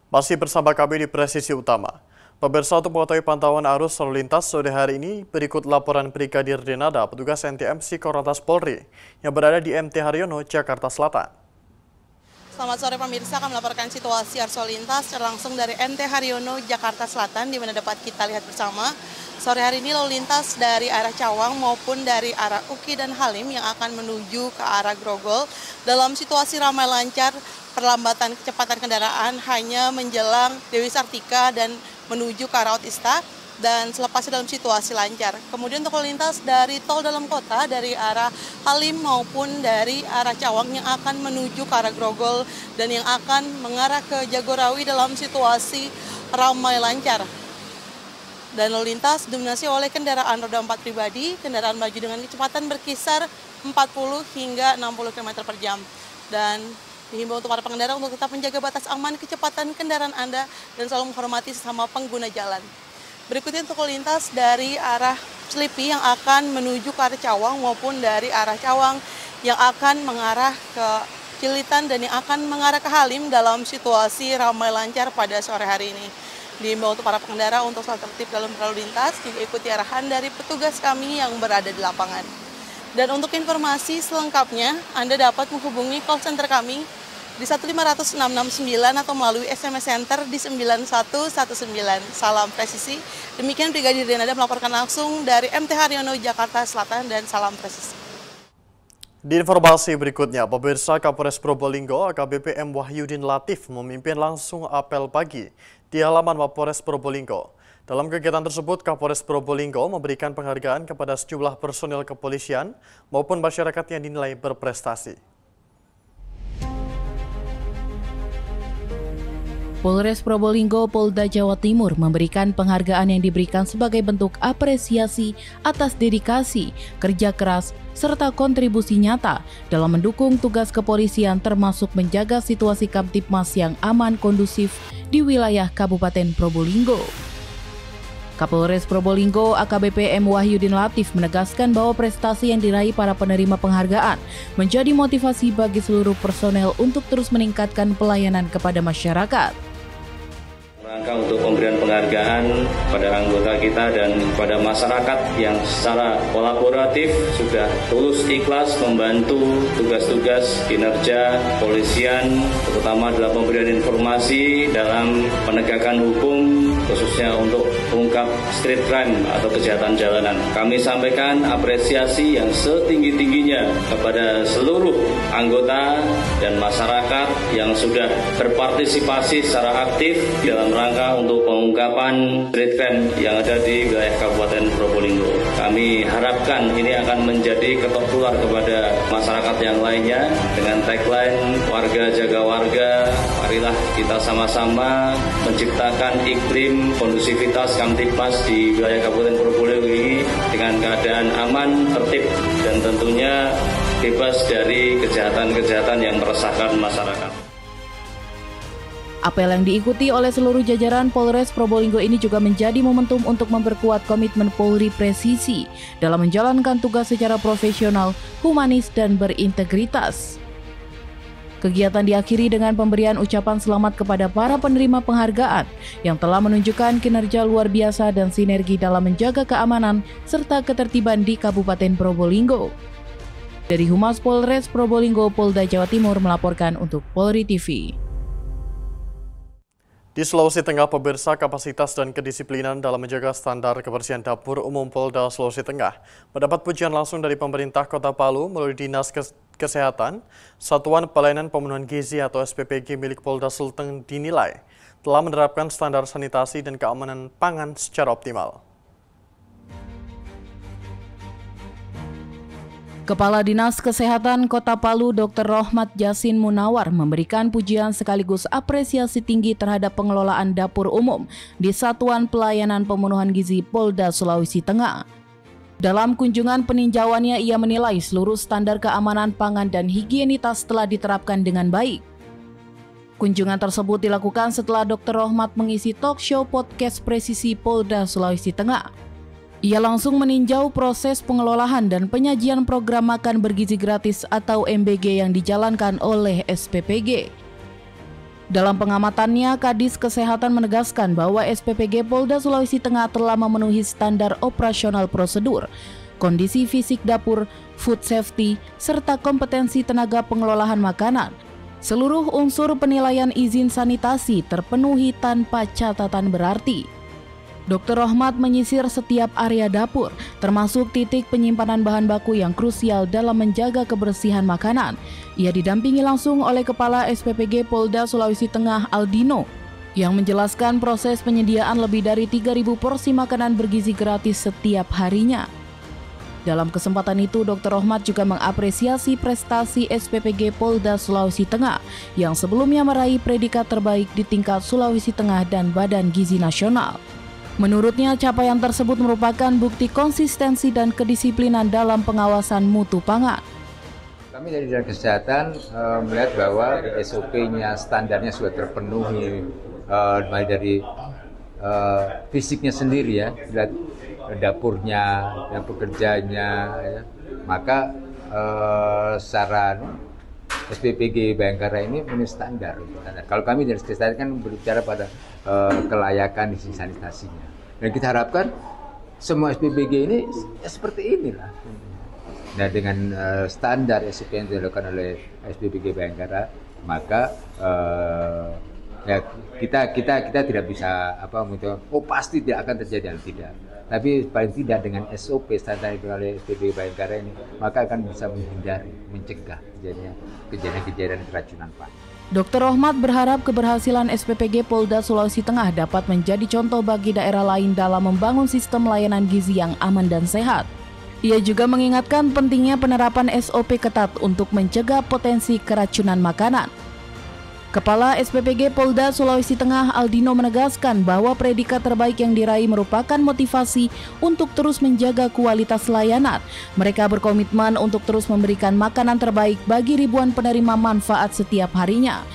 Masih bersama kami di Presisi Utama. Pemirsa, untuk mengetahui pantauan arus lalu lintas sore hari ini, berikut laporan Brigadir Denada, petugas NTMC Korlantas Polri, yang berada di MT Haryono, Jakarta Selatan. Selamat sore pemirsa, kami melaporkan situasi arus lalu lintas langsung dari MT Haryono, Jakarta Selatan, di mana dapat kita lihat bersama. Sore hari ini lalu lintas dari arah Cawang maupun dari arah Uki dan Halim yang akan menuju ke arah Grogol dalam situasi ramai lancar. Perlambatan kecepatan kendaraan hanya menjelang Dewi Sartika dan menuju ke arah Otista, dan selepasnya dalam situasi lancar. Kemudian untuk lalu lintas dari tol dalam kota dari arah Halim maupun dari arah Cawang yang akan menuju ke arah Grogol dan yang akan mengarah ke Jagorawi dalam situasi ramai lancar. Dan lalu lintas didominasi oleh kendaraan roda 4 pribadi, kendaraan maju dengan kecepatan berkisar 40 hingga 60 km per jam. Dan dihimbau untuk para pengendara untuk tetap menjaga batas aman kecepatan kendaraan Anda dan selalu menghormati sesama pengguna jalan. Berikutnya untuk lalu lintas dari arah Selipi yang akan menuju ke arah Cawang maupun dari arah Cawang yang akan mengarah ke Cilitan dan yang akan mengarah ke Halim dalam situasi ramai lancar pada sore hari ini. Dihimbau untuk para pengendara untuk selalu tertib dalam berlalu lintas, juga ikuti arahan dari petugas kami yang berada di lapangan. Dan untuk informasi selengkapnya, Anda dapat menghubungi call center kami di 1500669 atau melalui SMS Center di 9119. Salam presisi. Demikian Brigadir Denada melaporkan langsung dari MT Haryono, Jakarta Selatan, dan salam presisi. Di informasi berikutnya, pemirsa, Kapolres Probolinggo AKBP M. Wahyudin Latif memimpin langsung apel pagi di halaman Mapolres Probolinggo. Dalam kegiatan tersebut, Kapolres Probolinggo memberikan penghargaan kepada sejumlah personil kepolisian maupun masyarakat yang dinilai berprestasi. Polres Probolinggo, Polda Jawa Timur memberikan penghargaan yang diberikan sebagai bentuk apresiasi atas dedikasi, kerja keras, serta kontribusi nyata dalam mendukung tugas kepolisian termasuk menjaga situasi Kamtibmas yang aman kondusif di wilayah Kabupaten Probolinggo. Kapolres Probolinggo AKBP M. Wahyudin Latif menegaskan bahwa prestasi yang diraih para penerima penghargaan menjadi motivasi bagi seluruh personel untuk terus meningkatkan pelayanan kepada masyarakat. Rangka untuk pemberian penghargaan pada anggota kita dan pada masyarakat yang secara kolaboratif sudah tulus ikhlas membantu tugas-tugas kinerja kepolisian, terutama dalam pemberian informasi dalam penegakan hukum, khususnya untuk mengungkap street crime atau kejahatan jalanan. Kami sampaikan apresiasi yang setinggi-tingginya kepada seluruh anggota dan masyarakat yang sudah berpartisipasi secara aktif dalam rangka untuk pengungkapan street crime yang ada di wilayah Kabupaten Probolinggo. Kami harapkan ini akan menjadi ketok keluar kepada masyarakat yang lainnya dengan tagline warga jaga warga, marilah kita sama-sama menciptakan iklim kondusivitas Kamtibmas di wilayah Kabupaten Probolinggo ini dengan keadaan aman, tertib, dan tentunya bebas dari kejahatan-kejahatan yang meresahkan masyarakat. Apel yang diikuti oleh seluruh jajaran Polres Probolinggo ini juga menjadi momentum untuk memperkuat komitmen Polri presisi dalam menjalankan tugas secara profesional, humanis, dan berintegritas. Kegiatan diakhiri dengan pemberian ucapan selamat kepada para penerima penghargaan yang telah menunjukkan kinerja luar biasa dan sinergi dalam menjaga keamanan serta ketertiban di Kabupaten Probolinggo. Dari Humas Polres Probolinggo, Polda Jawa Timur melaporkan untuk Polri TV. Di Sulawesi Tengah, pemirsa, kapasitas dan kedisiplinan dalam menjaga standar kebersihan dapur umum Polda Sulawesi Tengah mendapat pujian langsung dari pemerintah Kota Palu melalui Dinas Kesehatan. Satuan Pelayanan Pemenuhan Gizi atau SPPG milik Polda Sulteng dinilai telah menerapkan standar sanitasi dan keamanan pangan secara optimal. Kepala Dinas Kesehatan Kota Palu Dr. Rohmat Yasin Munawar memberikan pujian sekaligus apresiasi tinggi terhadap pengelolaan dapur umum di Satuan Pelayanan Pemenuhan Gizi Polda Sulawesi Tengah. Dalam kunjungan peninjauannya, ia menilai seluruh standar keamanan pangan dan higienitas telah diterapkan dengan baik. Kunjungan tersebut dilakukan setelah Dr. Rohmat mengisi talk show podcast Presisi Polda Sulawesi Tengah. Ia langsung meninjau proses pengelolaan dan penyajian program makan bergizi gratis atau MBG yang dijalankan oleh SPPG. Dalam pengamatannya, Kadis Kesehatan menegaskan bahwa SPPG Polda Sulawesi Tengah telah memenuhi standar operasional prosedur, kondisi fisik dapur, food safety, serta kompetensi tenaga pengelolaan makanan. Seluruh unsur penilaian izin sanitasi terpenuhi tanpa catatan berarti. Dr. Rohmat menyisir setiap area dapur, termasuk titik penyimpanan bahan baku yang krusial dalam menjaga kebersihan makanan. Ia didampingi langsung oleh Kepala SPPG Polda Sulawesi Tengah Aldino, yang menjelaskan proses penyediaan lebih dari 3.000 porsi makanan bergizi gratis setiap harinya. Dalam kesempatan itu, Dr. Rohmat juga mengapresiasi prestasi SPPG Polda Sulawesi Tengah yang sebelumnya meraih predikat terbaik di tingkat Sulawesi Tengah dan Badan Gizi Nasional. Menurutnya, capaian tersebut merupakan bukti konsistensi dan kedisiplinan dalam pengawasan mutu pangan. Kami dari Dinas Kesehatan melihat bahwa SOP-nya, standarnya sudah terpenuhi, mulai dari fisiknya sendiri ya, dapurnya, dan pekerjanya, ya. Maka saran SPPG Bayangkara ini memenuhi standar. Kalau kami dari Kesehatan kan berbicara pada kelayakan isi sanitasinya. Dan kita harapkan semua SPPG ini ya seperti inilah. Nah, dengan standar SOP yang dilakukan oleh SPPG Bayangkara, maka ya kita tidak bisa pasti tidak akan terjadi, tidak. Tapi paling tidak dengan SOP standar yang oleh SPPG Bayangkara ini, maka akan bisa menghindari, mencegah kejadian keracunan pangan. Dr. Rohmat berharap keberhasilan SPPG Polda Sulawesi Tengah dapat menjadi contoh bagi daerah lain dalam membangun sistem layanan gizi yang aman dan sehat. Ia juga mengingatkan pentingnya penerapan SOP ketat untuk mencegah potensi keracunan makanan. Kepala SPPG Polda Sulawesi Tengah Aldino menegaskan bahwa predikat terbaik yang diraih merupakan motivasi untuk terus menjaga kualitas layanan. Mereka berkomitmen untuk terus memberikan makanan terbaik bagi ribuan penerima manfaat setiap harinya.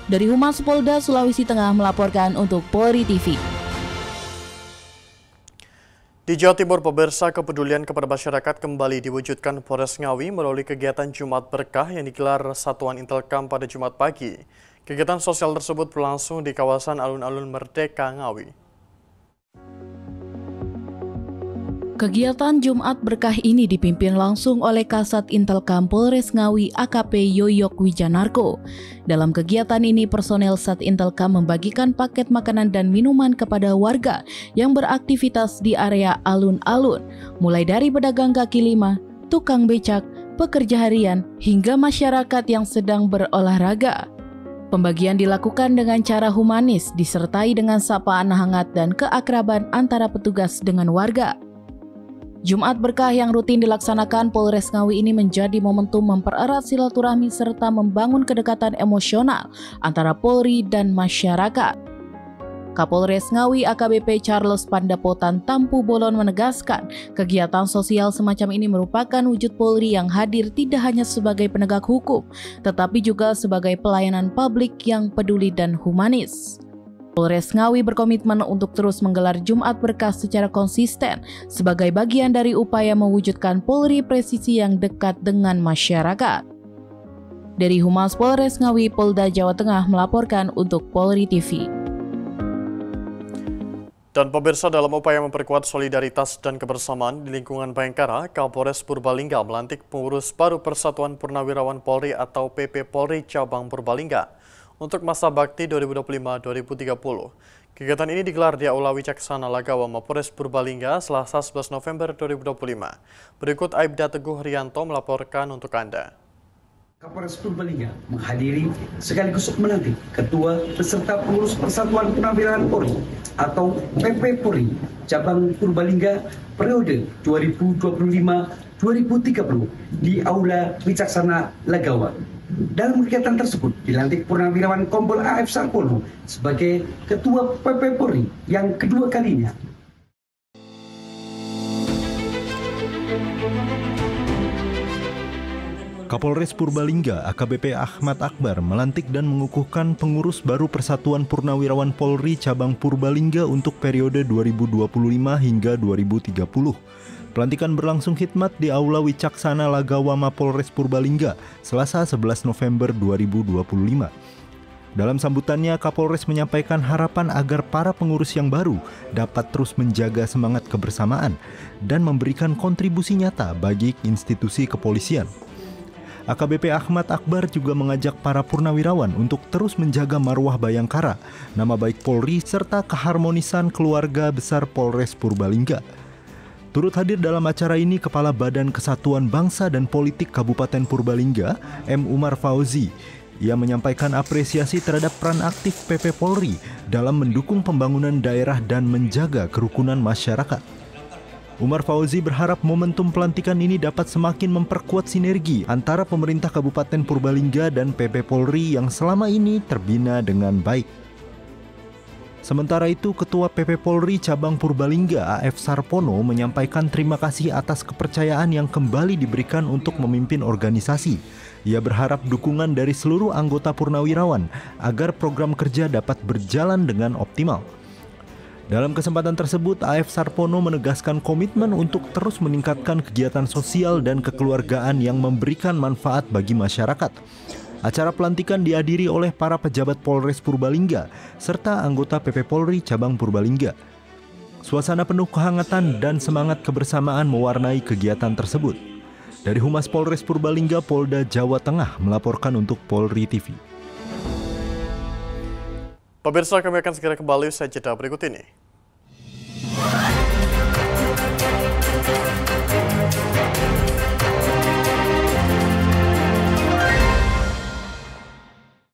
Dari Humas Polda Sulawesi Tengah melaporkan untuk Polri TV. Di Jawa Timur, pemirsa, kepedulian kepada masyarakat kembali diwujudkan Polres Ngawi melalui kegiatan Jumat Berkah yang digelar Satuan Intelkam pada Jumat pagi. Kegiatan sosial tersebut berlangsung di kawasan Alun-Alun Merdeka, Ngawi. Kegiatan Jumat Berkah ini dipimpin langsung oleh Kasat Intelkam Polres Ngawi AKP Yoyok Wijanarko. Dalam kegiatan ini, personel Sat Intelkam membagikan paket makanan dan minuman kepada warga yang beraktivitas di area alun-alun, mulai dari pedagang kaki lima, tukang becak, pekerja harian, hingga masyarakat yang sedang berolahraga. Pembagian dilakukan dengan cara humanis, disertai dengan sapaan hangat dan keakraban antara petugas dengan warga. Jumat Berkah yang rutin dilaksanakan Polres Ngawi ini menjadi momentum mempererat silaturahmi serta membangun kedekatan emosional antara Polri dan masyarakat. Kapolres Ngawi AKBP Charles Pandapotan Tampu Bolon menegaskan, kegiatan sosial semacam ini merupakan wujud Polri yang hadir tidak hanya sebagai penegak hukum, tetapi juga sebagai pelayanan publik yang peduli dan humanis. Polres Ngawi berkomitmen untuk terus menggelar Jumat Berkah secara konsisten sebagai bagian dari upaya mewujudkan Polri presisi yang dekat dengan masyarakat. Dari Humas Polres Ngawi, Polda Jawa Tengah melaporkan untuk Polri TV. Dan pemirsa, dalam upaya memperkuat solidaritas dan kebersamaan di lingkungan Bayangkara, Kapolres Purbalingga melantik pengurus baru Persatuan Purnawirawan Polri atau PP Polri Cabang Purbalingga untuk masa bakti 2025-2030. Kegiatan ini digelar di Aula Wicaksana Lagawa Mapores Purbalingga Selasa 11 November 2025. Berikut Aibda Teguh Rianto melaporkan untuk Anda. Kapolres Purbalingga menghadiri sekaligus melantik Ketua beserta pengurus Persatuan Purnawirawan Polri atau PP Polri Cabang Purbalingga periode 2025-2030 di Aula Wicaksana Lagawa. Dalam kegiatan tersebut dilantik Purnawirawan Kompol AF Sarpolo sebagai Ketua PP Polri yang kedua kalinya. Kapolres Purbalingga AKBP Ahmad Akbar melantik dan mengukuhkan pengurus baru Persatuan Purnawirawan Polri Cabang Purbalingga untuk periode 2025 hingga 2030. Pelantikan berlangsung khidmat di Aula Wicaksana Lagawa Mapolres Purbalingga Selasa 11 November 2025. Dalam sambutannya, Kapolres menyampaikan harapan agar para pengurus yang baru dapat terus menjaga semangat kebersamaan dan memberikan kontribusi nyata bagi institusi kepolisian. AKBP Ahmad Akbar juga mengajak para purnawirawan untuk terus menjaga marwah Bayangkara, nama baik Polri, serta keharmonisan keluarga besar Polres Purbalingga. Turut hadir dalam acara ini Kepala Badan Kesatuan Bangsa dan Politik Kabupaten Purbalingga, M. Umar Fauzi. Ia menyampaikan apresiasi terhadap peran aktif PP Polri dalam mendukung pembangunan daerah dan menjaga kerukunan masyarakat. Umar Fauzi berharap momentum pelantikan ini dapat semakin memperkuat sinergi antara pemerintah Kabupaten Purbalingga dan PP Polri yang selama ini terbina dengan baik. Sementara itu, Ketua PP Polri Cabang Purbalingga AF Sarpono menyampaikan terima kasih atas kepercayaan yang kembali diberikan untuk memimpin organisasi. Ia berharap dukungan dari seluruh anggota purnawirawan agar program kerja dapat berjalan dengan optimal. Dalam kesempatan tersebut, AF Sarpono menegaskan komitmen untuk terus meningkatkan kegiatan sosial dan kekeluargaan yang memberikan manfaat bagi masyarakat. Acara pelantikan dihadiri oleh para pejabat Polres Purbalingga serta anggota PP Polri Cabang Purbalingga. Suasana penuh kehangatan dan semangat kebersamaan mewarnai kegiatan tersebut. Dari Humas Polres Purbalingga, Polda Jawa Tengah melaporkan untuk Polri TV. Pemirsa, kami akan segera kembali usai jeda berikut ini.